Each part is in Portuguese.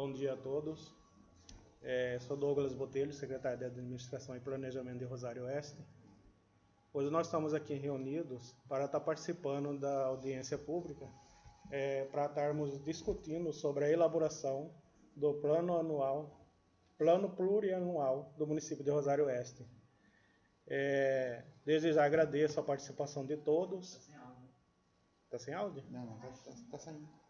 Bom dia a todos. Sou Douglas Botelho, secretário de Administração e Planejamento de Rosário Oeste. Hoje nós estamos aqui reunidos para estar participando da audiência pública, para estarmos discutindo sobre a elaboração do plano plurianual do município de Rosário Oeste. Desde já agradeço a participação de todos. Está sem áudio? Está sem áudio? Não, está saindo.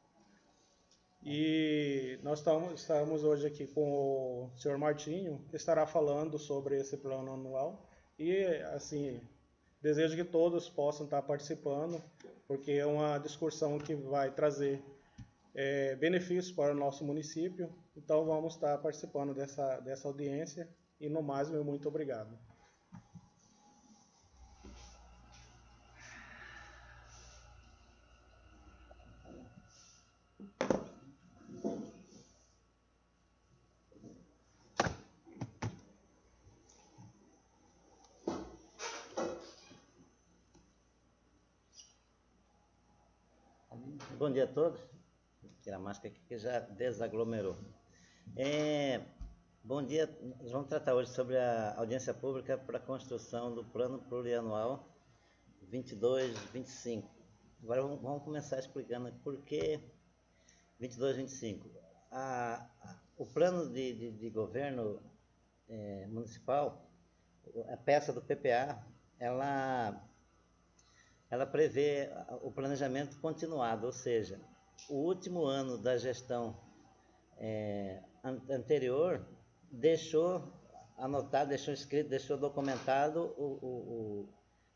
E nós estamos hoje aqui com o senhor Martinho, que estará falando sobre esse plano anual. E, assim, desejo que todos possam estar participando, porque é uma discussão que vai trazer benefícios para o nosso município. Então, vamos estar participando dessa audiência. E, no mais, meu muito obrigado. Bom dia a todos. Vou tirar a máscara aqui que já desaglomerou. Bom dia, nós vamos tratar hoje sobre a audiência pública para a construção do Plano Plurianual 22-25. Agora vamos começar explicando por que 22-25. O plano de governo municipal, a peça do PPA, ela prevê o planejamento continuado, ou seja, o último ano da gestão anterior deixou anotado, deixou escrito, deixou documentado o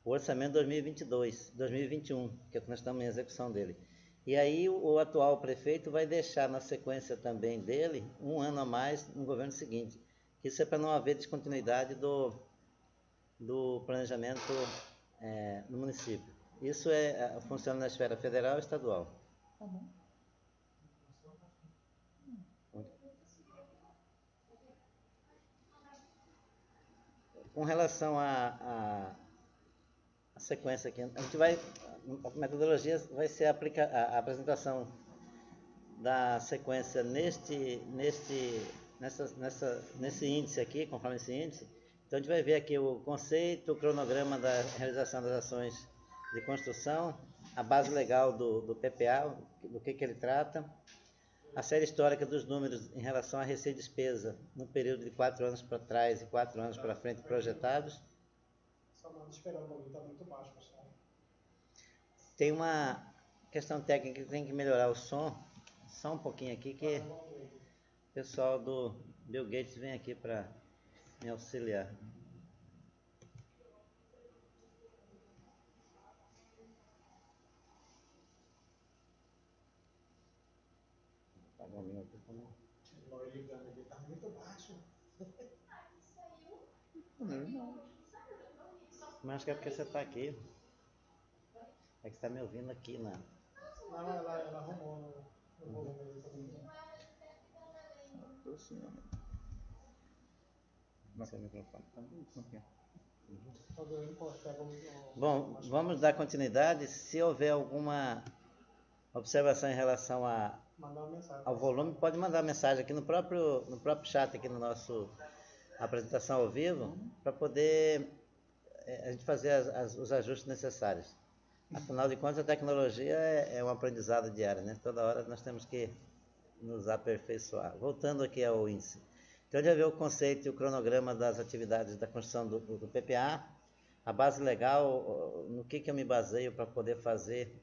orçamento 2021, que nós estamos em execução dele. E aí o atual prefeito vai deixar na sequência também dele um ano a mais no governo seguinte. Isso é para não haver descontinuidade do planejamento no município. Isso funciona na esfera federal e estadual. Tá bom. Com relação à sequência aqui, a metodologia vai ser a apresentação da sequência nesse índice aqui, conforme esse índice. Então a gente vai ver aqui o conceito, o cronograma da realização das ações de construção, a base legal do PPA, do que ele trata, a série histórica dos números em relação à receita e despesa no período de 4 anos para trás e 4 anos para frente projetados. Só não esperando ali, está muito baixo, pessoal. Tem uma questão técnica que tem que melhorar o som, só um pouquinho aqui, que o pessoal do Bill Gates vem aqui para me auxiliar. Apagar o meu aqui também. Nós ligando aqui, está muito baixo. Não. Mas acho que é porque você está aqui. É que você está me ouvindo aqui, né? Não, ela arrumou no volume ali também. Aproxima. Seu microfone. Bom, vamos dar continuidade. Se houver alguma observação em relação ao volume, pode mandar mensagem aqui no próprio chat, aqui no nosso apresentação ao vivo, para poder a gente fazer os ajustes necessários. Afinal de contas, a tecnologia é um aprendizado diário, né? Toda hora nós temos que nos aperfeiçoar. Voltando aqui ao índice. Então, a gente vai ver o conceito e o cronograma das atividades da construção do PPA, a base legal, no que eu me baseio para poder fazer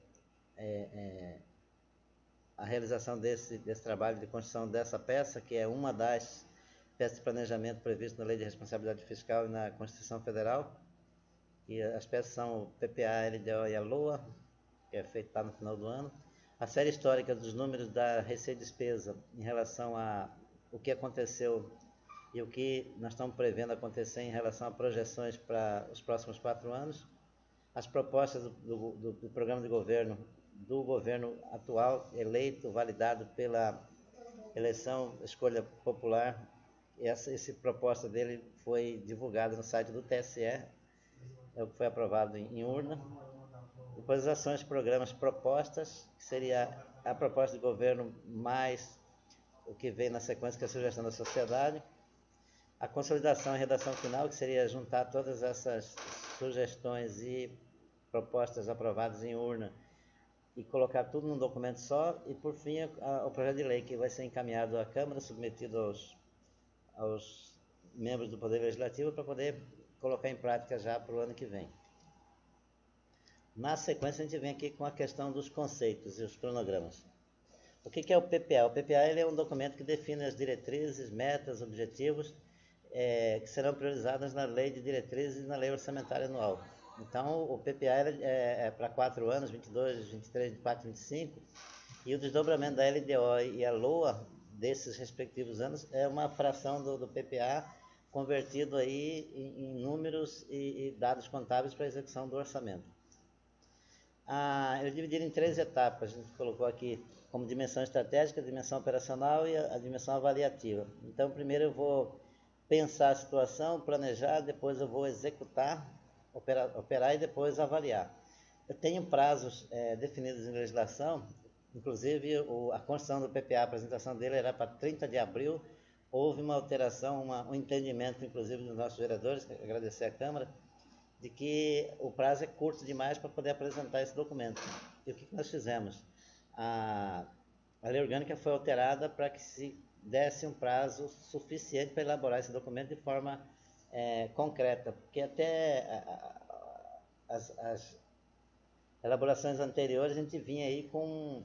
a realização desse trabalho de construção dessa peça, que é uma das peças de planejamento previstas na Lei de Responsabilidade Fiscal e na Constituição Federal. E as peças são o PPA, LDO e a LOA, que é feito no final do ano. A série histórica dos números da receita e despesa em relação a o que aconteceu e o que nós estamos prevendo acontecer em relação a projeções para os próximos 4 anos. As propostas do programa de governo, do governo atual, eleito, validado pela eleição, escolha popular. Essa proposta dele foi divulgada no site do TSE, é o que foi aprovado em urna. Depois as ações, programas propostas, que seria a proposta de governo mais o que vem na sequência, que é a sugestão da sociedade. A consolidação e redação final, que seria juntar todas essas sugestões e propostas aprovadas em urna e colocar tudo num documento só. E, por fim, o projeto de lei, que vai ser encaminhado à Câmara, submetido aos membros do Poder Legislativo, para poder colocar em prática já para o ano que vem. Na sequência, a gente vem aqui com a questão dos conceitos e os cronogramas. O que é o PPA? O PPA ele é um documento que define as diretrizes, metas, objetivos que serão priorizadas na Lei de Diretrizes e na Lei Orçamentária Anual. Então, o PPA é para 4 anos, 22, 23, 24, 25, e o desdobramento da LDO e a LOA desses respectivos anos é uma fração do PPA convertido aí em números e dados contábeis para a execução do orçamento. Eu dividi em 3 etapas, a gente colocou aqui como dimensão estratégica, dimensão operacional e a dimensão avaliativa. Então, primeiro eu vou pensar a situação, planejar, depois eu vou executar, operar e depois avaliar. Eu tenho prazos definidos em legislação, inclusive a construção do PPA, a apresentação dele era para 30 de abril, houve uma alteração, um entendimento, inclusive, dos nossos vereadores, agradecer à Câmara, de que o prazo é curto demais para poder apresentar esse documento. E o que nós fizemos? A lei orgânica foi alterada para que se desse um prazo suficiente para elaborar esse documento de forma concreta, porque até as elaborações anteriores a gente vinha aí com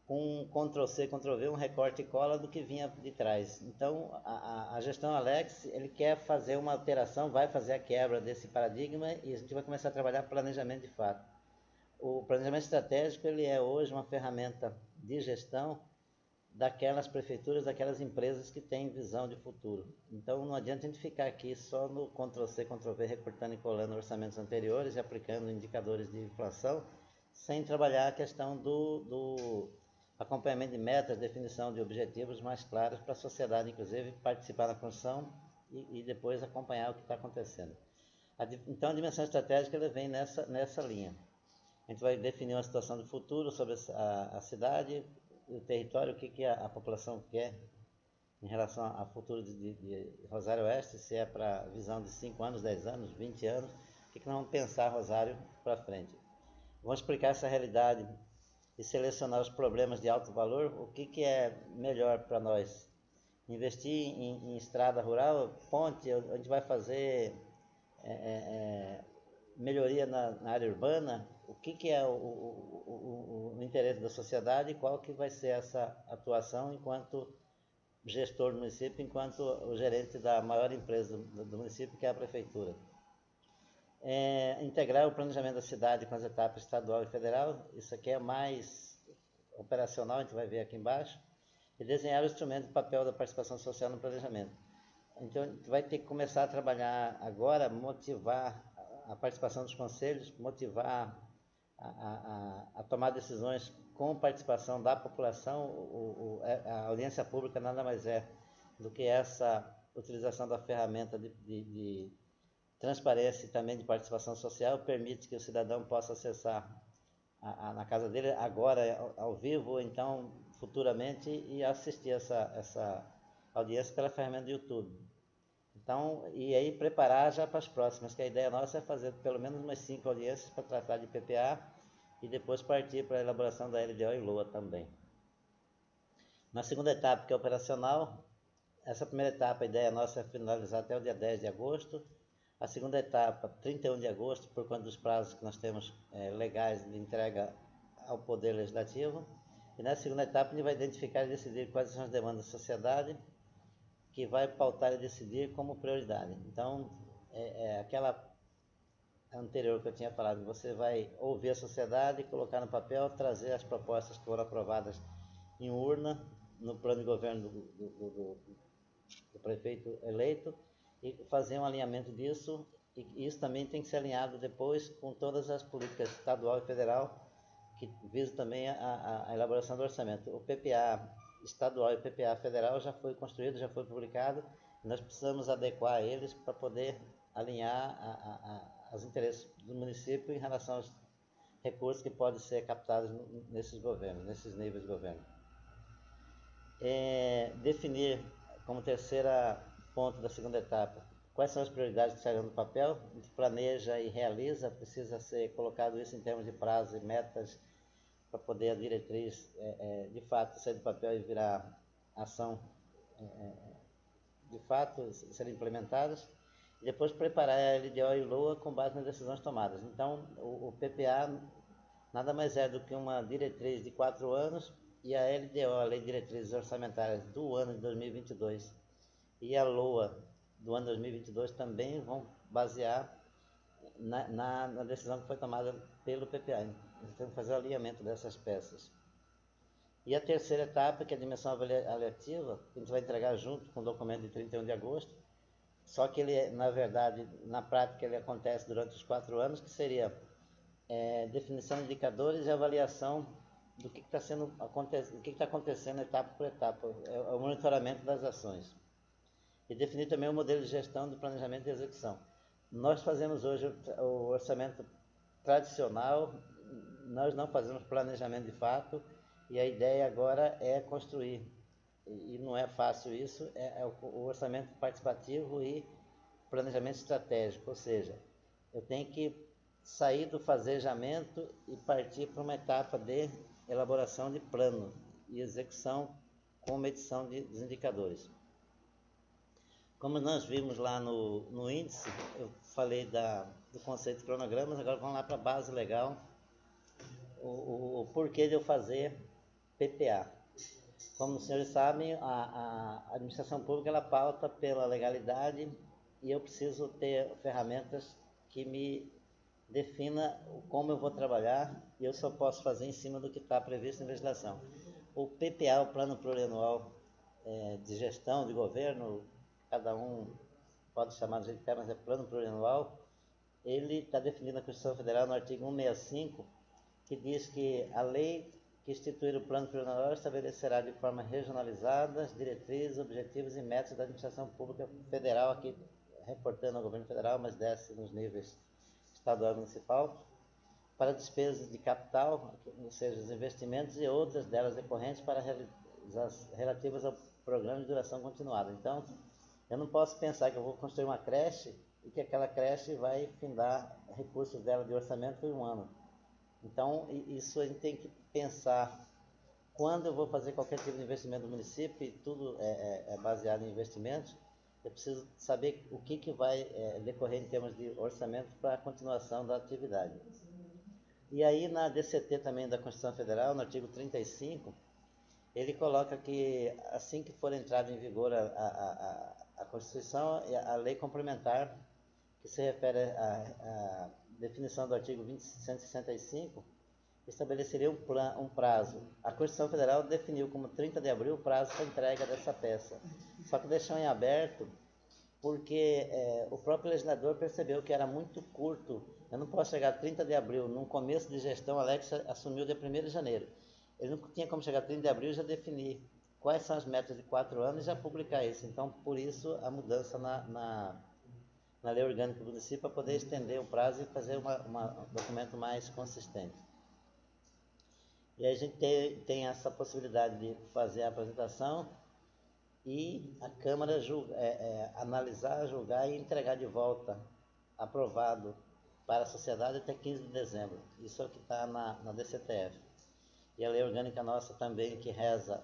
um Ctrl+C, Ctrl+V, um recorte e cola do que vinha de trás. Então, a gestão Alex, ele quer fazer uma alteração, vai fazer a quebra desse paradigma e a gente vai começar a trabalhar planejamento de fato. O planejamento estratégico, ele é hoje uma ferramenta de gestão daquelas prefeituras, daquelas empresas que têm visão de futuro. Então, não adianta a gente ficar aqui só no Ctrl+C, Ctrl+V, recortando e colando orçamentos anteriores e aplicando indicadores de inflação, sem trabalhar a questão do acompanhamento de metas, definição de objetivos mais claros para a sociedade, inclusive, participar da construção e depois acompanhar o que está acontecendo. Então, a dimensão estratégica ela vem nessa linha. A gente vai definir uma situação do futuro sobre a cidade, o território, o que a população quer em relação ao futuro de Rosário Oeste, se é para visão de 5 anos, 10 anos, 20 anos, o que nós vamos pensar Rosário para frente. Vamos explicar essa realidade e selecionar os problemas de alto valor, o que é melhor para nós. Investir em estrada rural, ponte, a gente vai fazer melhoria na área urbana, o que é o interesse da sociedade e qual que vai ser essa atuação enquanto gestor do município, enquanto o gerente da maior empresa do município, que é a prefeitura. Integrar o planejamento da cidade com as etapas estadual e federal, isso aqui é mais operacional, a gente vai ver aqui embaixo, e desenhar o instrumento e papel da participação social no planejamento. Então, a gente vai ter que começar a trabalhar agora, motivar a participação dos conselhos, motivar a tomar decisões com participação da população. A audiência pública nada mais é do que essa utilização da ferramenta de transparência e também de participação social, permite que o cidadão possa acessar na casa dele agora ao vivo, ou então futuramente, e assistir essa audiência pela ferramenta do YouTube. Então, e aí preparar já para as próximas, que a ideia nossa é fazer pelo menos umas 5 audiências para tratar de PPA e depois partir para a elaboração da LDO e LOA também. Na segunda etapa, que é operacional, essa primeira etapa, a ideia nossa é finalizar até o dia 10 de agosto. A segunda etapa, 31 de agosto, por conta dos prazos que nós temos legais de entrega ao Poder Legislativo. E na segunda etapa, a gente vai identificar e decidir quais são as demandas da sociedade, que vai pautar e decidir como prioridade. Então, aquela anterior que eu tinha falado, você vai ouvir a sociedade, colocar no papel, trazer as propostas que foram aprovadas em urna, no plano de governo do prefeito eleito, e fazer um alinhamento disso, e isso também tem que ser alinhado depois com todas as políticas estadual e federal, que visam também a elaboração do orçamento. O PPA estadual e o PPA federal já foi construído, já foi publicado, e nós precisamos adequar eles para poder alinhar os interesses do município em relação aos recursos que podem ser captados nesses governos, nesses níveis de governo. Definir como terceira ponto da segunda etapa quais são as prioridades que saíram do papel, a gente planeja e realiza, precisa ser colocado isso em termos de prazo e metas para poder a diretriz de fato sair do papel e virar ação de fato serem implementadas, e depois preparar a LDO e LOA com base nas decisões tomadas. Então, o PPA nada mais é do que uma diretriz de 4 anos, e a LDO, a Lei de Diretrizes Orçamentárias do ano de 2022, e a LOA do ano 2022 também vão basear na decisão que foi tomada pelo PPA. Então, temos que fazer o alinhamento dessas peças. E a terceira etapa, que é a dimensão avaliativa, que a gente vai entregar junto com o documento de 31 de agosto, só que ele, na verdade, na prática, ele acontece durante os 4 anos, que seria definição de indicadores e avaliação do que está acontecendo etapa por etapa, o monitoramento das ações. E definir também o modelo de gestão do planejamento e execução. Nós fazemos hoje o orçamento tradicional, nós não fazemos planejamento de fato, e a ideia agora é construir, e não é fácil isso, o orçamento participativo e planejamento estratégico, ou seja, eu tenho que sair do fazejamento e partir para uma etapa de elaboração de plano e execução com medição dos indicadores. Como nós vimos lá no índice, eu falei do conceito de cronogramas, agora vamos lá para a base legal, o porquê de eu fazer PPA. Como os senhores sabem, a administração pública ela pauta pela legalidade, e eu preciso ter ferramentas que me defina como eu vou trabalhar, e eu só posso fazer em cima do que está previsto em legislação. O PPA, o Plano Plurianual de Gestão de Governo, cada um pode chamar do jeito que quer, mas é Plano Plurianual, ele está definido na Constituição Federal no artigo 165, que diz que a lei que instituir o Plano Plurianual estabelecerá de forma regionalizada as diretrizes, objetivos e metas da administração pública federal, aqui reportando ao governo federal, mas desce nos níveis estadual e municipal, para despesas de capital, ou seja, os investimentos e outras delas decorrentes para relativas ao programa de duração continuada. Então, eu não posso pensar que eu vou construir uma creche e que aquela creche vai findar recursos dela de orçamento em 1 ano. Então, isso a gente tem que pensar quando eu vou fazer qualquer tipo de investimento no município, e tudo é baseado em investimentos, eu preciso saber o que vai decorrer em termos de orçamento para a continuação da atividade. E aí, na DCT também da Constituição Federal, no artigo 35, ele coloca que assim que for entrada em vigor a Constituição, a lei complementar, que se refere à definição do artigo 165, estabeleceria um prazo. A Constituição Federal definiu como 30 de abril o prazo para entrega dessa peça. Só que deixou em aberto porque o próprio legislador percebeu que era muito curto. Eu não posso chegar a 30 de abril, num começo de gestão, Alex assumiu dia 1º de janeiro. Ele não tinha como chegar a 30 de abril e já definir quais são as metas de 4 anos e já publicar isso. Então, por isso, a mudança na lei orgânica do município, para poder estender o prazo e fazer um documento mais consistente. E aí a gente tem essa possibilidade de fazer a apresentação e a Câmara analisar, julgar e entregar de volta, aprovado para a sociedade até 15 de dezembro. Isso é o que está na DCTF. E a lei orgânica nossa também, que reza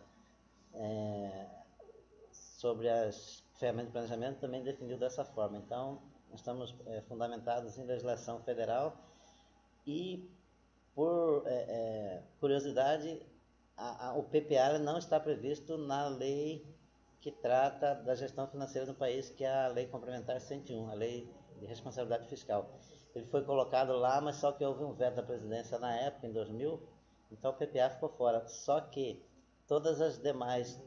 sobre as ferramentas de planejamento, também definiu dessa forma. Então, nós estamos fundamentados em legislação federal e, por curiosidade, o PPA não está previsto na lei que trata da gestão financeira do país, que é a Lei Complementar 101, a Lei de Responsabilidade Fiscal. Ele foi colocado lá, mas só que houve um veto da presidência na época, em 2000, então o PPA ficou fora. Só que todas as demais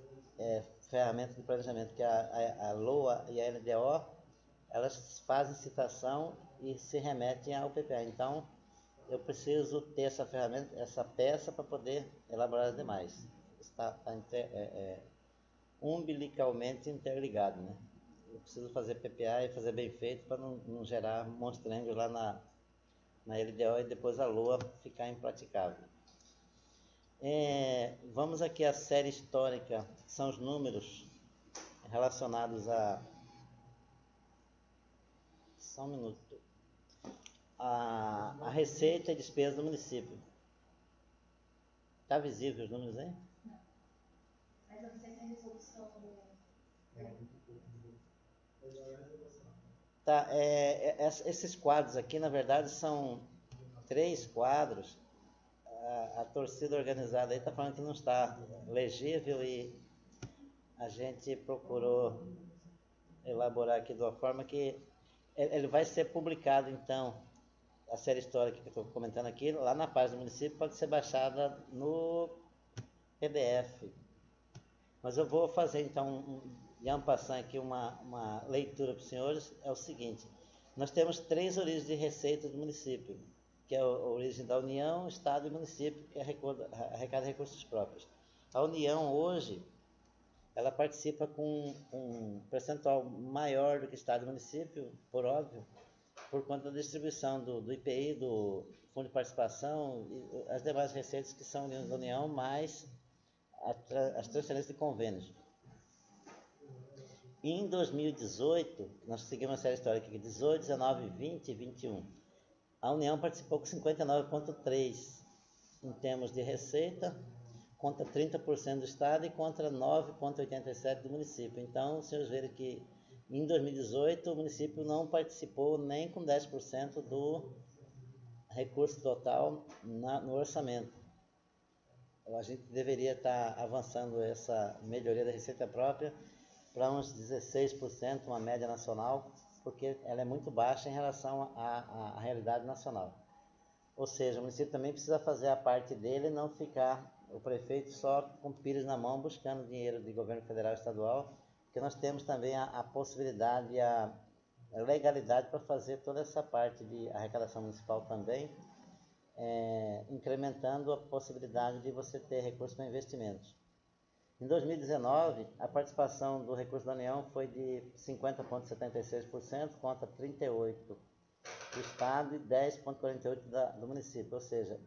ferramentas de planejamento, que a LOA e a LDO, elas fazem citação e se remetem ao PPA. Então, eu preciso ter essa ferramenta, essa peça, para poder elaborar as demais. Está umbilicalmente interligado, né? Eu preciso fazer PPA e fazer bem feito para não gerar monstrengo lá na LDO e depois a LOA ficar impraticável. Vamos aqui à série histórica, que são os números relacionados a... Só um minuto. A receita e despesa do município. Está visível os números aí? Mas eu não sei se a resolução do... Tá, esses quadros aqui, na verdade, são 3 quadros. A torcida organizada aí está falando que não está legível e a gente procurou elaborar aqui de uma forma que ele vai ser publicado, então, a série histórica que eu estou comentando aqui, lá na página do município, pode ser baixada no PDF. Mas eu vou fazer, então, en passant aqui uma leitura para os senhores. É o seguinte: nós temos 3 origens de receita do município, que é a origem da União, Estado e município, que arrecada recursos próprios. A União, hoje, ela participa com um percentual maior do que Estado e município, por óbvio, por conta da distribuição do IPI, do Fundo de Participação e as demais receitas que são da União, mais as transferências de convênios. Em 2018, nós seguimos uma série histórica aqui, 18, 19, 20 e 21. A União participou com 59,3% em termos de receita, contra 30% do Estado e contra 9,87% do município. Então, os senhores verem que em 2018 o município não participou nem com 10% do recurso total no orçamento. A gente deveria estar avançando essa melhoria da receita própria para uns 16%, uma média nacional, porque ela é muito baixa em relação à realidade nacional. Ou seja, o município também precisa fazer a parte dele e não ficar o prefeito só com pires na mão buscando dinheiro de governo federal e estadual, porque nós temos também a possibilidade e a legalidade para fazer toda essa parte de arrecadação municipal também, incrementando a possibilidade de você ter recursos para investimentos. Em 2019, a participação do recurso da União foi de 50,76% contra 38% do Estado e 10,48% do município, ou seja,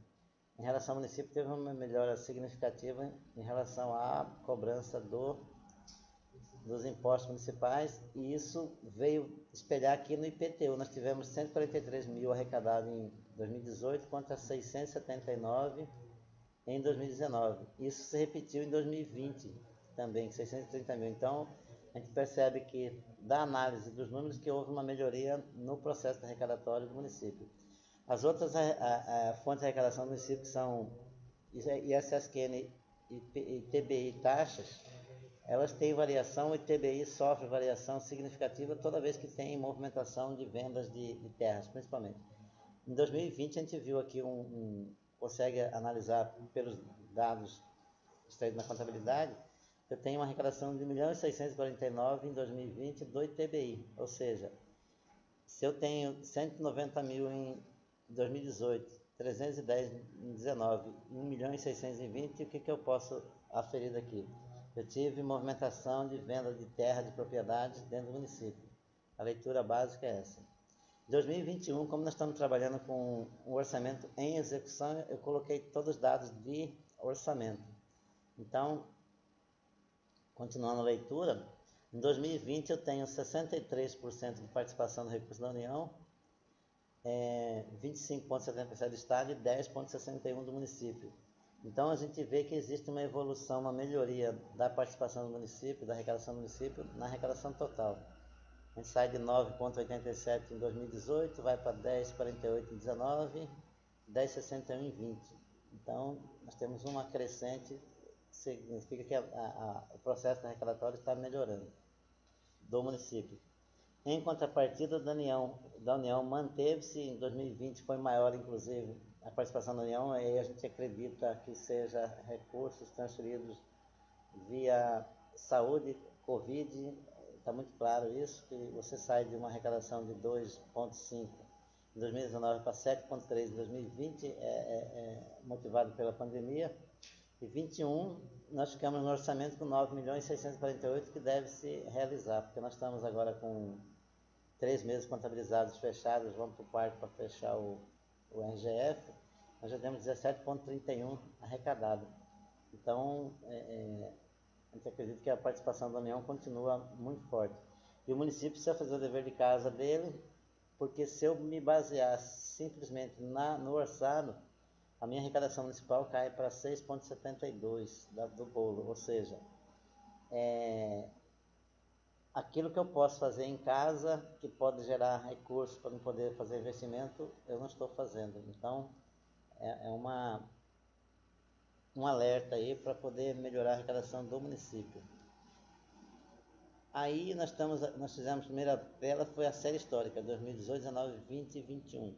em relação ao município teve uma melhora significativa em relação à cobrança dos impostos municipais, e isso veio espelhar aqui no IPTU. Nós tivemos 143 mil arrecadados em 2018 contra 679 em 2019. Isso se repetiu em 2020 também, 630 mil. Então, a gente percebe que, da análise dos números, que houve uma melhoria no processo arrecadatório do município. As outras fontes de arrecadação do município são ISSQN e TBI taxas. Elas têm variação, o ITBI sofre variação significativa toda vez que tem movimentação de vendas de terras, principalmente. Em 2020, a gente viu aqui consegue analisar pelos dados extraídos na contabilidade, eu tenho uma arrecadação de 1.649.000 em 2020 do ITBI, ou seja, se eu tenho 190 mil em 2018, 310 em 19, 1.620.000, o que eu posso aferir daqui? Eu tive movimentação de venda de terra de propriedades dentro do município. A leitura básica é essa. Em 2021, como nós estamos trabalhando com um orçamento em execução, eu coloquei todos os dados de orçamento. Então, continuando a leitura, em 2020 eu tenho 63% de participação no recurso da União, 25,77% do Estado e 10,61% do município. Então, a gente vê que existe uma evolução, uma melhoria da participação do município, da arrecadação do município, na arrecadação total. A gente sai de 9,87 em 2018, vai para 10,48 em 19, 10,61 em 20. Então, nós temos uma crescente, significa que o processo arrecadatório está melhorando do município. Em contrapartida, da União manteve-se, em 2020 foi maior, inclusive, a participação da União, e a gente acredita que seja recursos transferidos via saúde, Covid. Está muito claro isso, que você sai de uma arrecadação de 2,5 em 2019 para 7,3 em 2020, motivado pela pandemia. E 21, nós ficamos no orçamento com 9.648.000 que deve se realizar, porque nós estamos agora com 3 meses contabilizados fechados, vamos para o quarto para fechar o RGF, nós já temos 17,31 arrecadado. Então, a gente acredita que a participação da União continua muito forte. E o município precisa fazer o dever de casa dele, porque se eu me basear simplesmente no orçado, a minha arrecadação municipal cai para 6,72 do bolo, ou seja, aquilo que eu posso fazer em casa, que pode gerar recursos para eu poder fazer investimento, eu não estou fazendo. Então, um alerta aí para poder melhorar a arrecadação do município. Aí nós fizemos a primeira tela, foi a série histórica, 2018, 19, 20 e 21.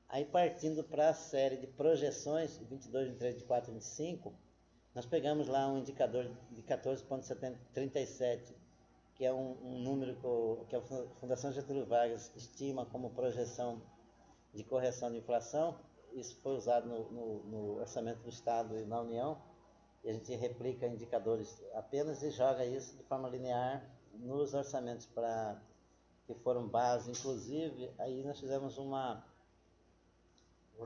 Aí partindo para a série de projeções, 22, 23, 24 e 25, nós pegamos lá um indicador de 14,37, que é um número que a Fundação Getúlio Vargas estima como projeção de correção de inflação. Isso foi usado no orçamento do Estado e na União, e a gente replica indicadores apenas e joga isso de forma linear nos orçamentos que foram base. Inclusive, aí nós fizemos vou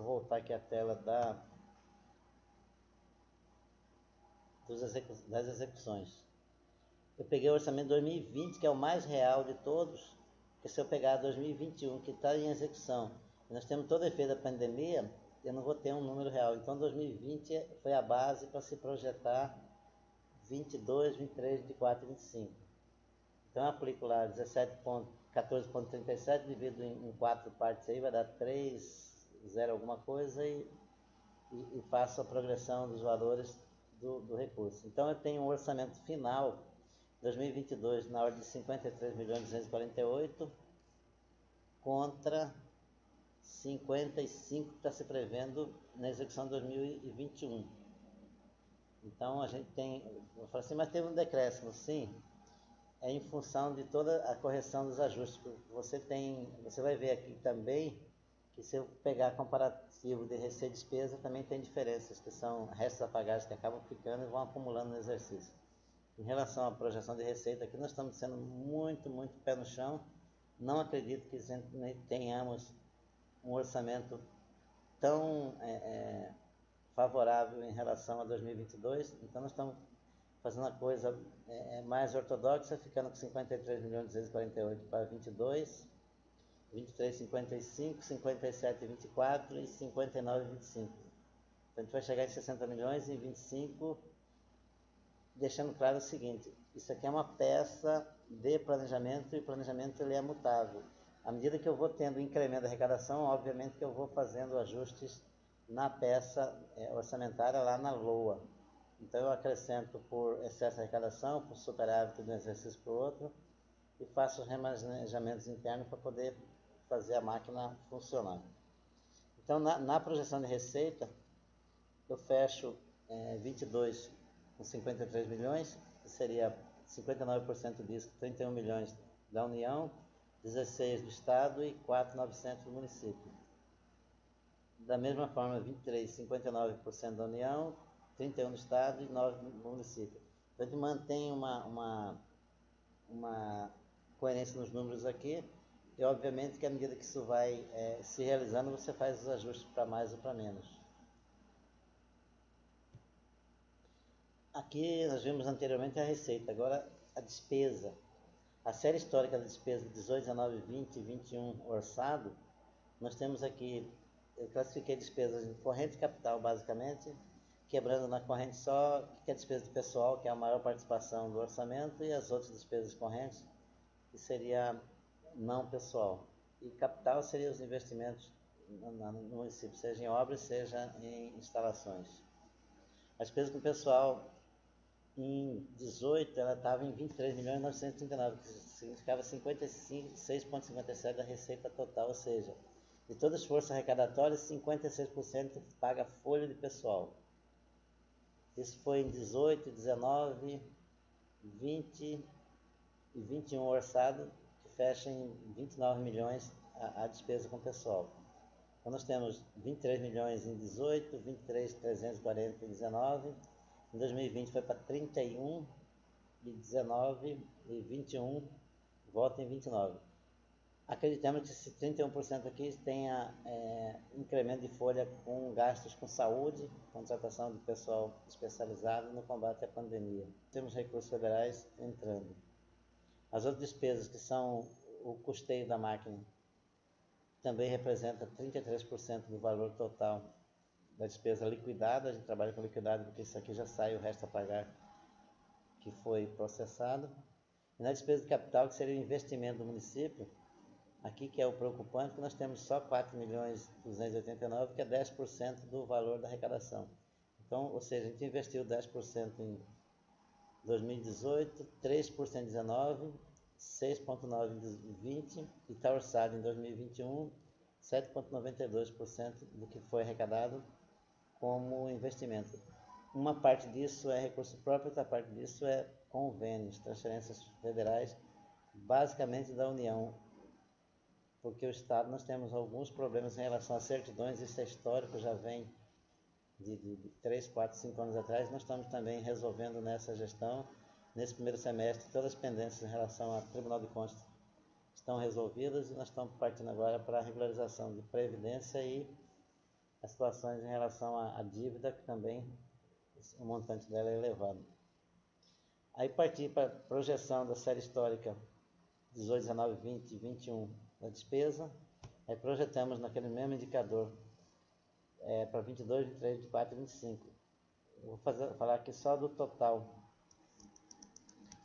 voltar aqui a tela das execuções. Eu peguei o orçamento de 2020, que é o mais real de todos, porque se eu pegar 2021, que está em execução, e nós temos todo o efeito da pandemia, eu não vou ter um número real. Então, 2020 foi a base para se projetar 22, 23, 24 e 25. Então, eu aplico lá 14,37, divido em 4 partes aí, vai dar 3, 0 alguma coisa, e faço a progressão dos valores do recurso. Então, eu tenho um orçamento final 2022 na ordem de 53.248 contra 55 que está se prevendo na execução de 2021. Então a gente tem, eu falo assim, mas teve um decréscimo, sim, é em função de toda a correção dos ajustes. Você vai ver aqui também que se eu pegar comparativo de receita e despesa, também tem diferenças, que são restos apagados que acabam ficando e vão acumulando no exercício. Em relação à projeção de receita, aqui nós estamos sendo muito, muito pé no chão. Não acredito que tenhamos um orçamento tão favorável em relação a 2022. Então, nós estamos fazendo a coisa mais ortodoxa, ficando com 53.248 para 22, 23, 55, 57, 24 e 59, 25. Então, a gente vai chegar em 60 milhões em 25, deixando claro o seguinte: isso aqui é uma peça de planejamento, e o planejamento ele é mutável. À medida que eu vou tendo incremento da arrecadação, obviamente que eu vou fazendo ajustes na peça orçamentária lá na LOA. Então eu acrescento por excesso de arrecadação, por superávit de um exercício para o outro, e faço remanejamentos internos para poder fazer a máquina funcionar. Então na projeção de receita, eu fecho 22 com 53 milhões, que seria 59% disso, 31 milhões da União, 16 do Estado e 4.900 do município. Da mesma forma, 23, 59% da União, 31 do Estado e 9 do município. Então, a gente mantém uma coerência nos números aqui, e obviamente que à medida que isso vai se realizando, você faz os ajustes para mais ou para menos. Aqui nós vimos anteriormente a receita, agora a despesa. A série histórica da despesa 18, 19, 20 e 21 orçado, nós temos aqui, eu classifiquei despesas em corrente capital basicamente, quebrando na corrente só, que é a despesa do pessoal, que é a maior participação do orçamento, e as outras despesas correntes, que seria não pessoal. E capital seria os investimentos no município, seja em obras, seja em instalações. A despesa com o pessoal, em 18, ela estava em 23.939, que significava 56,57% da receita total, ou seja, de todo esforço arrecadatório, 56% paga folha de pessoal. Isso foi em 18, 19, 20 e 21 orçado, que fecha em 29 milhões a despesa com o pessoal. Então nós temos 23 milhões em 18, 23.340 em 19, em 2020 foi para 31 e 19 e 21, volta em 29. Acreditamos que esse 31% aqui tenha incremento de folha com gastos com saúde, contratação de pessoal especializado no combate à pandemia. Temos recursos federais entrando. As outras despesas, que são o custeio da máquina, também representa 33% do valor total da despesa liquidada. A gente trabalha com liquidado porque isso aqui já sai o resto a pagar que foi processado. E na despesa de capital, que seria o investimento do município, aqui que é o preocupante, que nós temos só 4.289.000, que é 10% do valor da arrecadação. Então, ou seja, a gente investiu 10% em 2018, 3% em 19, 6,9% em 2020 e está orçado em 2021 7,92% do que foi arrecadado como investimento. Uma parte disso é recurso próprio, outra parte disso é convênios, transferências federais, basicamente da União, porque o Estado nós temos alguns problemas em relação a certidões, isso é histórico, já vem de 3, 4, 5 anos atrás. Nós estamos também resolvendo nessa gestão, nesse primeiro semestre, todas as pendências em relação ao Tribunal de Contas estão resolvidas e nós estamos partindo agora para a regularização de previdência e as situações em relação à dívida, que também o montante dela é elevado. Aí partir para a projeção da série histórica 18, 19, 20 e 21 da despesa. Aí projetamos naquele mesmo indicador para 22, 23, 24 e 25. Eu vou falar aqui só do total.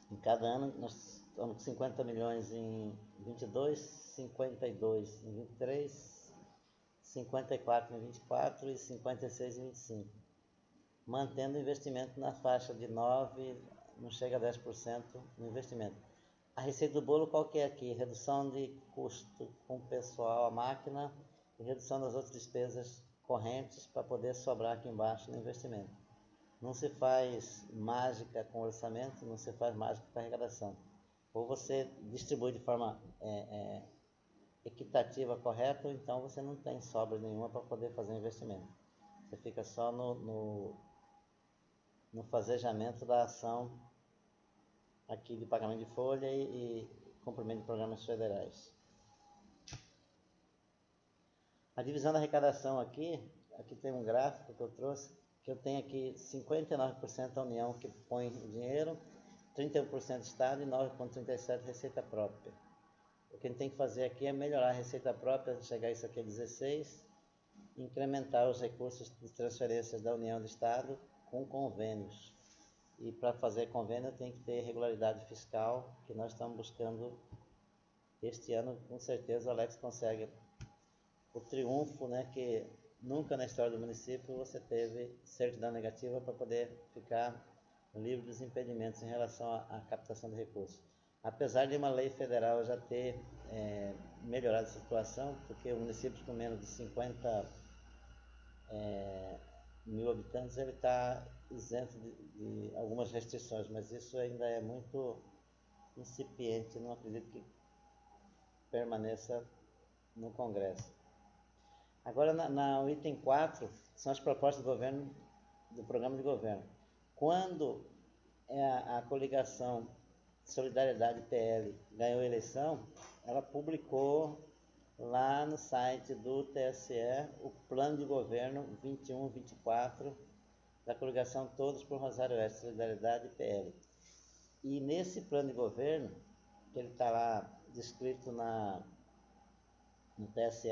Em cada ano, nós estamos com 50 milhões em 22, 52 em 23, 54 em 24 e 56 em 25. Mantendo o investimento na faixa de 9%, não chega a 10% no investimento. A receita do bolo qual que é aqui? Redução de custo com o pessoal, a máquina, e redução das outras despesas correntes para poder sobrar aqui embaixo no investimento. Não se faz mágica com orçamento, não se faz mágica com arrecadação. Ou você distribui de forma equitativa, correta, ou então você não tem sobra nenhuma para poder fazer investimento. Você fica só no fazejamento da ação aqui de pagamento de folha e cumprimento de programas federais. A divisão da arrecadação aqui tem um gráfico que eu trouxe, que eu tenho aqui 59% da União que põe o dinheiro, 31% Estado e 9,37% receita própria. O que a gente tem que fazer aqui é melhorar a receita própria, chegar isso aqui a 16%, incrementar os recursos de transferências da União e do Estado com convênios. E para fazer convênio tem que ter regularidade fiscal, que nós estamos buscando este ano. Com certeza o Alex consegue o triunfo, né, que nunca na história do município você teve certidão negativa para poder ficar livre dos impedimentos em relação à captação de recursos. Apesar de uma lei federal já ter melhorado essa situação, porque o município com menos de 50 mil habitantes ele está isento de algumas restrições, mas isso ainda é muito incipiente, não acredito que permaneça no Congresso. Agora, no item 4, são as propostas do governo, do programa de governo. Quando a coligação Solidariedade PL ganhou a eleição, ela publicou lá no site do TSE o plano de governo 21-24 da coligação Todos por Rosário Oeste, Solidariedade PL. E nesse plano de governo, que ele está lá descrito no TSE,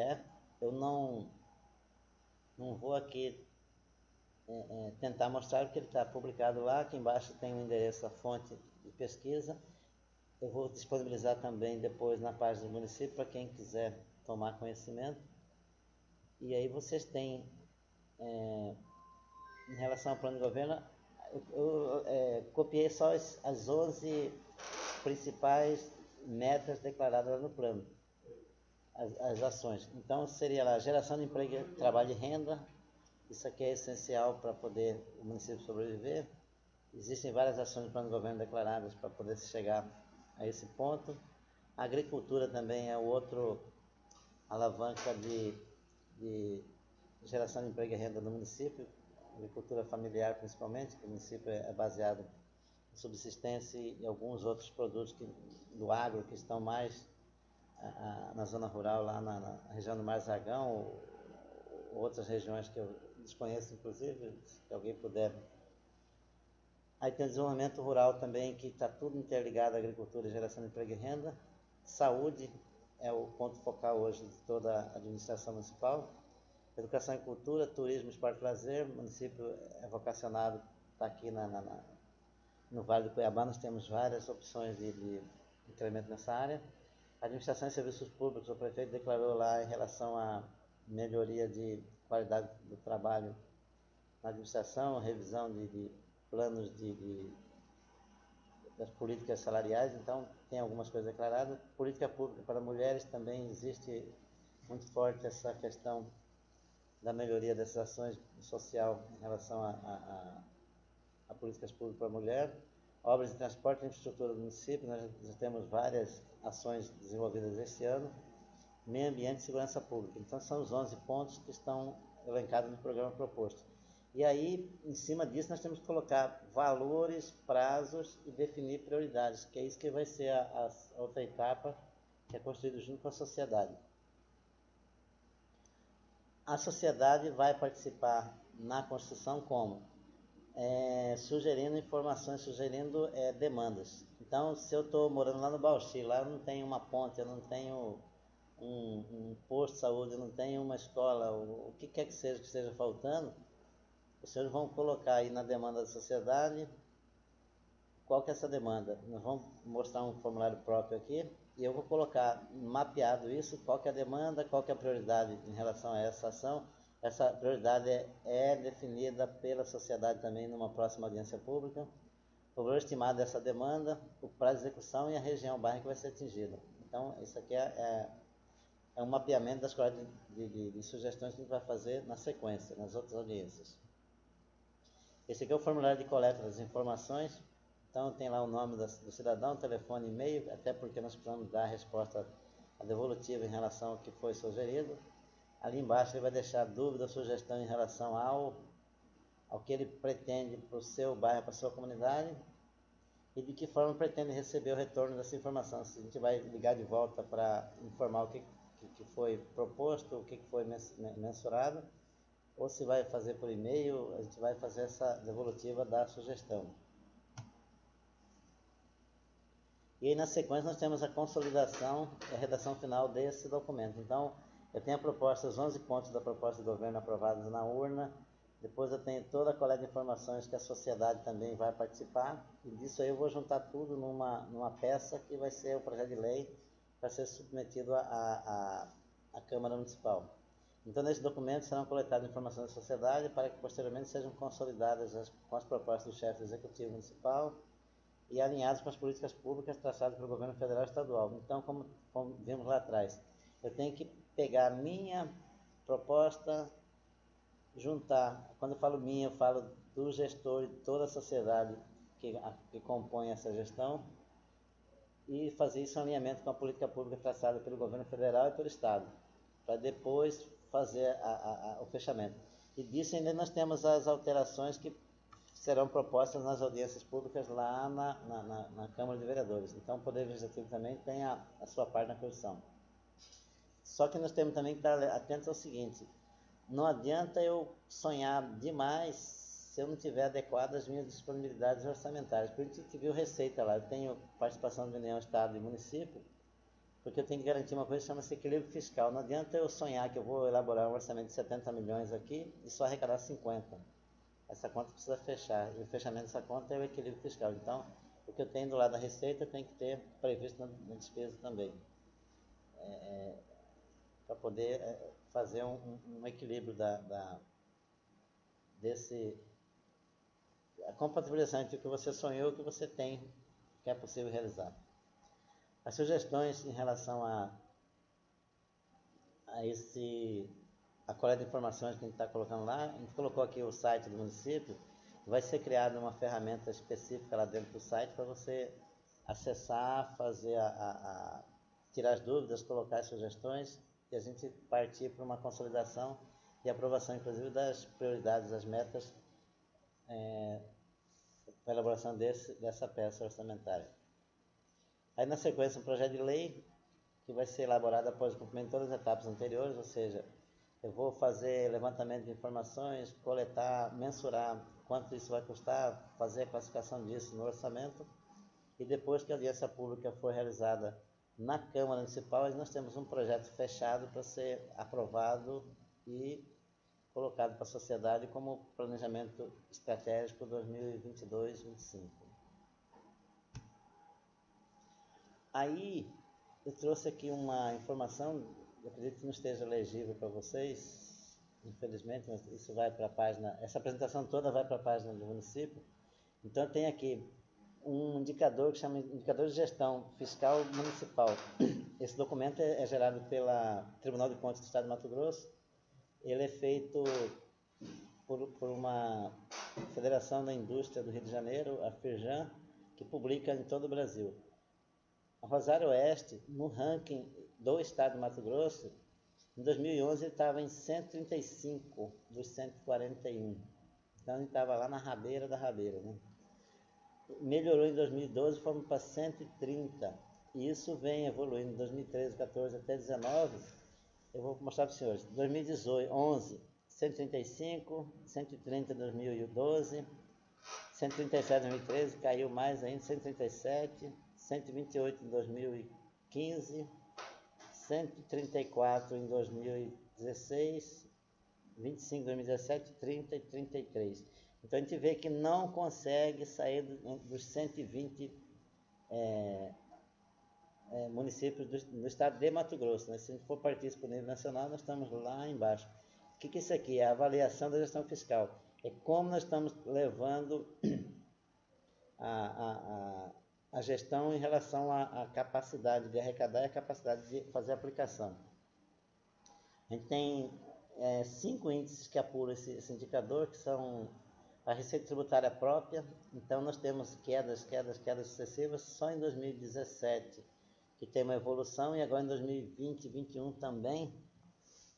eu não vou aqui tentar mostrar, porque ele está publicado lá. Aqui embaixo tem o endereço da fonte de pesquisa. Eu vou disponibilizar também depois na página do município para quem quiser tomar conhecimento. E aí vocês têm, em relação ao plano de governo, eu copiei só as 11 principais metas declaradas lá no plano, as ações. Então seria lá geração de emprego, trabalho e renda. Isso aqui é essencial para poder o município sobreviver. Existem várias ações do plano de governo declaradas para poder se chegar a esse ponto. A agricultura também é o outro alavanca de geração de emprego e renda no município, agricultura familiar principalmente, que o município é baseado em subsistência e alguns outros produtos do agro que estão mais na zona rural, lá na região do Marzagão, ou outras regiões que eu desconheço, inclusive, se alguém puder. Aí tem o desenvolvimento rural também, que está tudo interligado à agricultura e geração de emprego e renda. Saúde é o ponto focal hoje de toda a administração municipal. Educação e cultura, turismo, esporte e lazer. O município é vocacionado, está aqui no Vale do Cuiabá, nós temos várias opções de incremento nessa área. Administração e serviços públicos, o prefeito declarou lá em relação à melhoria de qualidade do trabalho na administração, revisão de planos das políticas salariais, então tem algumas coisas declaradas. Política pública para mulheres também existe muito forte essa questão da melhoria dessas ações social em relação a políticas públicas para a mulher. Obras de transporte e infraestrutura do município, nós já temos várias ações desenvolvidas esse ano. Meio ambiente e segurança pública. Então são os 11 pontos que estão elencados no programa proposto. E aí, em cima disso, nós temos que colocar valores, prazos e definir prioridades, que é isso que vai ser a outra etapa, que é construído junto com a sociedade. A sociedade vai participar na construção como? Sugerindo informações, sugerindo demandas. Então, se eu estou morando lá no Bauxi, lá eu não tenho uma ponte, eu não tenho um posto de saúde, eu não tenho uma escola, o que quer que esteja faltando, os senhores vão colocar aí na demanda da sociedade qual que é essa demanda. Nós vamos mostrar um formulário próprio aqui e eu vou colocar mapeado isso, qual que é a demanda, qual que é a prioridade em relação a essa ação. Essa prioridade é definida pela sociedade também numa próxima audiência pública. O valor estimado dessa demanda, o prazo de execução e a região, o bairro que vai ser atingido. Então, isso aqui é um mapeamento das coletas de sugestões que a gente vai fazer na sequência, nas outras audiências. Esse aqui é o formulário de coleta das informações. Então, tem lá o nome do cidadão, telefone, e-mail, até porque nós precisamos dar a resposta devolutiva em relação ao que foi sugerido. Ali embaixo ele vai deixar dúvida, sugestão em relação ao que ele pretende para o seu bairro, para a sua comunidade, e de que forma pretende receber o retorno dessa informação. Se a gente vai ligar de volta para informar o que foi proposto, o que foi mensurado, ou se vai fazer por e-mail, a gente vai fazer essa devolutiva da sugestão. E aí, na sequência, nós temos a consolidação e a redação final desse documento. Então, eu tenho a proposta, os 11 pontos da proposta do governo aprovados na urna. Depois eu tenho toda a coleta de informações que a sociedade também vai participar. E disso aí eu vou juntar tudo numa peça que vai ser o projeto de lei para ser submetido à Câmara Municipal. Então, nesse documento serão coletadas informações da sociedade para que posteriormente sejam consolidadas com as propostas do chefe do Executivo Municipal e alinhadas com as políticas públicas traçadas pelo governo federal e estadual. Então, como vimos lá atrás, eu tenho que pegar a minha proposta, juntar, quando eu falo minha, eu falo do gestor e toda a sociedade que compõe essa gestão, e fazer isso em alinhamento com a política pública traçada pelo governo federal e pelo estado, para depois fazer o fechamento. E disso ainda nós temos as alterações que serão propostas nas audiências públicas lá na Câmara de Vereadores. Então, o Poder Legislativo também tem a sua parte na construção. Só que nós temos também que estar atentos ao seguinte: não adianta eu sonhar demais se eu não tiver adequado as minhas disponibilidades orçamentárias. Por isso que a gente viu receita lá. Eu tenho participação de União, Estado e Município, porque eu tenho que garantir uma coisa que chama-se equilíbrio fiscal. Não adianta eu sonhar que eu vou elaborar um orçamento de 70 milhões aqui e só arrecadar 50. Essa conta precisa fechar, e o fechamento dessa conta é o equilíbrio fiscal. Então, o que eu tenho do lado da receita tem que ter previsto na despesa também, para poder fazer um equilíbrio a compatibilização entre o que você sonhou e o que você tem, que é possível realizar. As sugestões em relação a coleta de informações que a gente está colocando lá, a gente colocou aqui o site do município, vai ser criada uma ferramenta específica lá dentro do site para você acessar, fazer tirar as dúvidas, colocar as sugestões e a gente partir para uma consolidação e aprovação, inclusive, das prioridades, das metas para a elaboração dessa peça orçamentária. Aí, na sequência, um projeto de lei que vai ser elaborado após o cumprimento de todas as etapas anteriores, ou seja, eu vou fazer levantamento de informações, coletar, mensurar quanto isso vai custar, fazer a classificação disso no orçamento, e depois que a audiência pública for realizada na Câmara Municipal, nós temos um projeto fechado para ser aprovado e colocado para a sociedade como planejamento estratégico 2022-25. Aí, eu trouxe aqui uma informação, eu acredito que não esteja legível para vocês, infelizmente, mas isso vai para a página, essa apresentação toda vai para a página do município. Então, tem aqui um indicador que chama Indicador de Gestão Fiscal Municipal. Esse documento é gerado pela Tribunal de Contas do Estado de Mato Grosso. Ele é feito por uma Federação da Indústria do Rio de Janeiro, a FIRJAN, que publica em todo o Brasil. A Rosário Oeste, no ranking do Estado de Mato Grosso, em 2011 ele estava em 135 dos 141. Então ele estava lá na rabeira da rabeira, né? Melhorou em 2012, fomos para 130. E isso vem evoluindo em 2013, 14 até 19. Eu vou mostrar para os senhores. 2018, 11, 135, 130 em 2012, 137 em 2013, caiu mais ainda, 137, 128 em 2015, 134 em 2016, 25 em 2017, 30 e 33. Então a gente vê que não consegue sair dos 120 municípios do estado de Mato Grosso, né? Se a gente for partir isso para o nível nacional, nós estamos lá embaixo. O que é isso aqui? É a avaliação da gestão fiscal. É como nós estamos levando a gestão em relação à capacidade de arrecadar e a capacidade de fazer aplicação. A gente tem 5 índices que apuram esse indicador, que são a receita tributária própria. Então nós temos quedas sucessivas. Só em 2017 que tem uma evolução, e agora em 2020 e 2021 também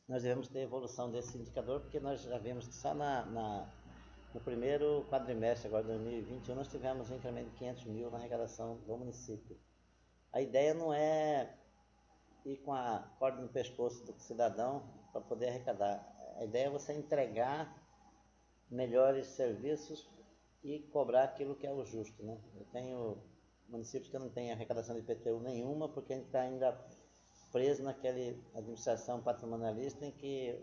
nós devemos ter evolução desse indicador, porque nós já vimos que só no primeiro quadrimestre, agora 2021, nós tivemos um incremento de 500 mil na arrecadação do município. A ideia não é ir com a corda no pescoço do cidadão para poder arrecadar. A ideia é você entregar melhores serviços e cobrar aquilo que é o justo, né? Eu tenho municípios que não têm arrecadação de IPTU nenhuma, porque a gente está ainda preso naquela administração patrimonialista em que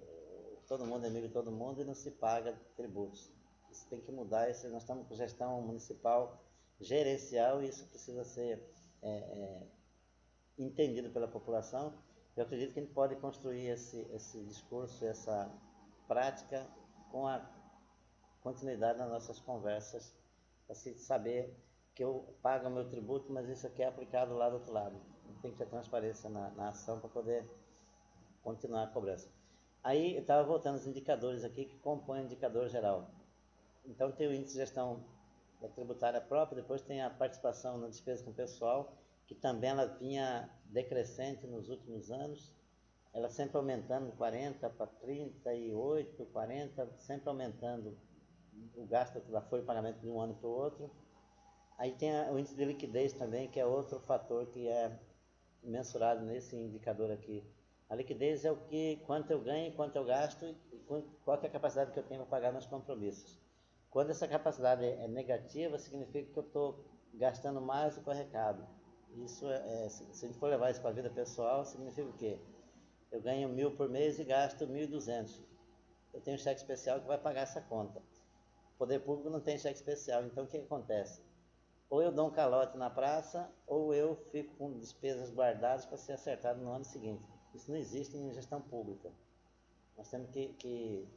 todo mundo é amigo de todo mundo e não se paga tributos. Isso tem que mudar. Nós estamos com gestão municipal gerencial, e isso precisa ser entendido pela população. Eu acredito que a gente pode construir esse discurso, essa prática com a continuidade nas nossas conversas, para se saber que eu pago o meu tributo, mas isso aqui é aplicado lá do outro lado. Tem que ter transparência na ação para poder continuar a cobrança. Aí eu estava voltando aos indicadores aqui que compõem o indicador geral. Então tem o índice de gestão da tributária própria, depois tem a participação na despesa com pessoal, que também ela vinha decrescente nos últimos anos, ela sempre aumentando 40 para 38, 40, sempre aumentando o gasto da folha de pagamento de um ano para o outro. Aí tem o índice de liquidez também, que é outro fator que é mensurado nesse indicador aqui. A liquidez é quanto eu ganho, quanto eu gasto e qual é a capacidade que eu tenho para pagar meus compromissos. Quando essa capacidade é negativa, significa que eu estou gastando mais do que eu arrecado. Isso se a gente for levar isso para a vida pessoal, significa o quê? Eu ganho 1.000 por mês e gasto 1.200. Eu tenho um cheque especial que vai pagar essa conta. O poder público não tem cheque especial, então o que acontece? Ou eu dou um calote na praça, ou eu fico com despesas guardadas para ser acertado no ano seguinte. Isso não existe em gestão pública. Nós temos que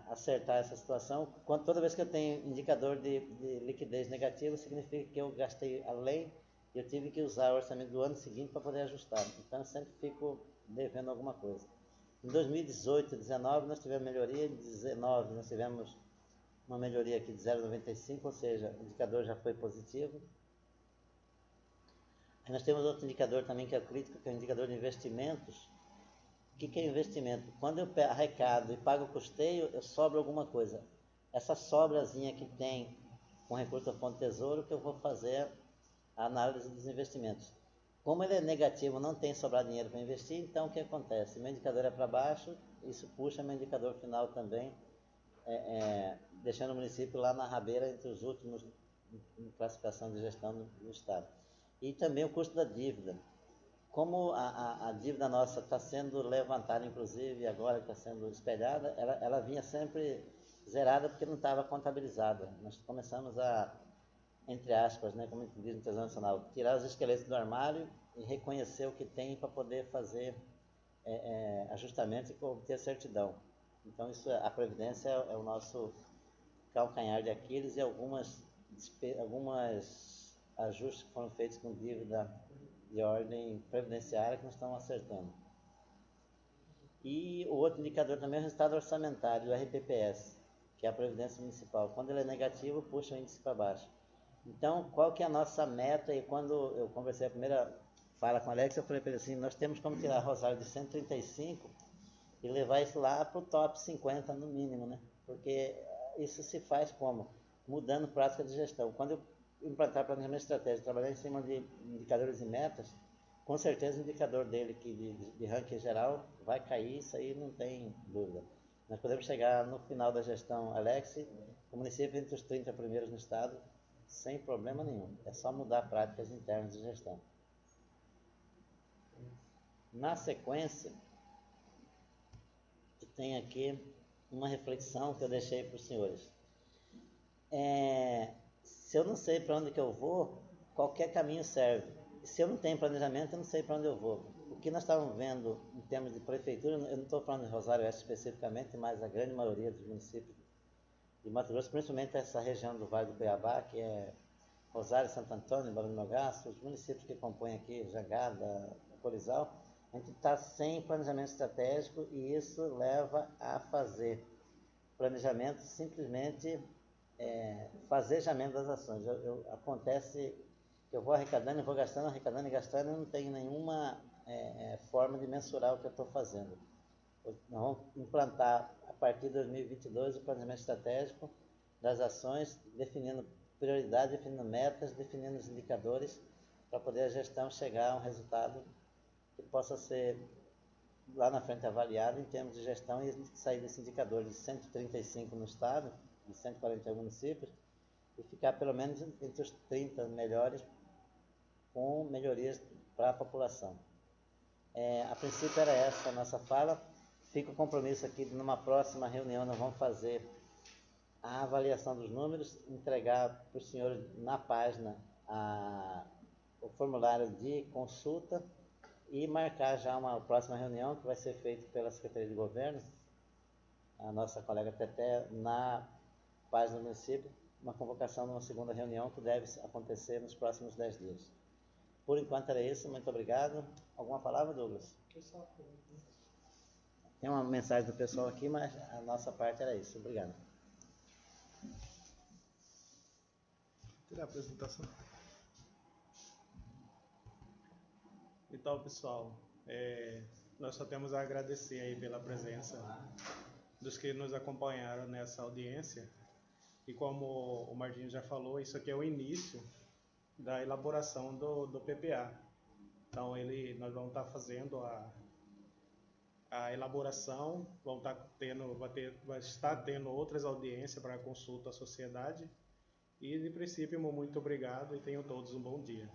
acertar essa situação. Toda vez que eu tenho indicador de liquidez negativo, significa que eu gastei além e eu tive que usar o orçamento do ano seguinte para poder ajustar. Então eu sempre fico devendo alguma coisa. Em 2018 e 2019 nós tivemos melhoria, em 2019 nós tivemos uma melhoria aqui de 0,95, ou seja, o indicador já foi positivo. Aí nós temos outro indicador também que é crítico, que é o indicador de investimentos. O que é investimento? Quando eu arrecado e pago o custeio, eu sobra alguma coisa. Essa sobrazinha que tem com recurso ao Fundo Tesouro, que eu vou fazer a análise dos investimentos. Como ele é negativo, não tem sobrar dinheiro para investir, então o que acontece? Meu indicador é para baixo, isso puxa meu indicador final também, deixando o município lá na rabeira entre os últimos em classificação de gestão do Estado. E também o custo da dívida. Como a dívida nossa está sendo levantada, inclusive agora está sendo espelhada, ela vinha sempre zerada porque não estava contabilizada. Nós começamos a, entre aspas, né, como diz no Tesouro Nacional, tirar os esqueletos do armário e reconhecer o que tem para poder fazer ajustamentos e obter certidão. Então isso, a Previdência é o nosso calcanhar de Aquiles e algumas ajustes que foram feitos com dívida de ordem previdenciária que nós estamos acertando. E o outro indicador também é o resultado orçamentário, o RPPS, que é a Previdência Municipal. Quando ele é negativo, puxa o índice para baixo. Então, qual que é a nossa meta? E quando eu conversei a primeira fala com o Alex, eu falei para ele assim, nós temos como tirar Rosário de 135 e levar isso lá para o top 50 no mínimo, né? Porque isso se faz como? Mudando prática de gestão. Quando eu implantar planejamento estratégico, trabalhar em cima de indicadores e metas, com certeza o indicador dele que de ranking geral vai cair, isso aí não tem dúvida. Nós podemos chegar no final da gestão Alex, o município entre os 30 primeiros no estado, sem problema nenhum. É só mudar práticas internas de gestão. Na sequência, eu tenho aqui uma reflexão que eu deixei para os senhores. Se eu não sei para onde que eu vou, qualquer caminho serve. Se eu não tenho planejamento, eu não sei para onde eu vou. O que nós estávamos vendo em termos de prefeitura, eu não estou falando de Rosário Oeste especificamente, mas a grande maioria dos municípios de Mato Grosso, principalmente essa região do Vale do Cuiabá, que é Rosário, Santo Antônio, Barão do Melgaço, os municípios que compõem aqui, Jangada, Corizal, a gente está sem planejamento estratégico e isso leva a fazer planejamento simplesmente fazejamento das ações. Acontece que eu vou arrecadando, vou gastando, arrecadando e gastando, e não tenho nenhuma forma de mensurar o que eu estou fazendo. Nós vamos implantar, a partir de 2022, o planejamento estratégico das ações, definindo prioridades, definindo metas, definindo os indicadores, para poder a gestão chegar a um resultado que possa ser lá na frente avaliado em termos de gestão e a gente sair desse indicador de 135 no estado, de 141 municípios, e ficar pelo menos entre os 30 melhores com melhorias para a população. A princípio era essa a nossa fala. Fica o compromisso aqui de numa próxima reunião nós vamos fazer a avaliação dos números, entregar para os senhores na página o formulário de consulta e marcar já uma próxima reunião que vai ser feita pela Secretaria de Governo, a nossa colega Teté, na página do município, uma convocação de uma segunda reunião que deve acontecer nos próximos 10 dias. Por enquanto era isso, muito obrigado. Alguma palavra, Douglas? Tem uma mensagem do pessoal aqui, mas a nossa parte era isso. Obrigado. Tirar a apresentação. Então, pessoal, nós só temos a agradecer aí pela presença dos que nos acompanharam nessa audiência. E como o Martinho já falou, isso aqui é o início da elaboração do PPA. Então, nós vamos estar fazendo a elaboração, vai estar tendo outras audiências para consulta à sociedade. E, de princípio, muito obrigado e tenham todos um bom dia.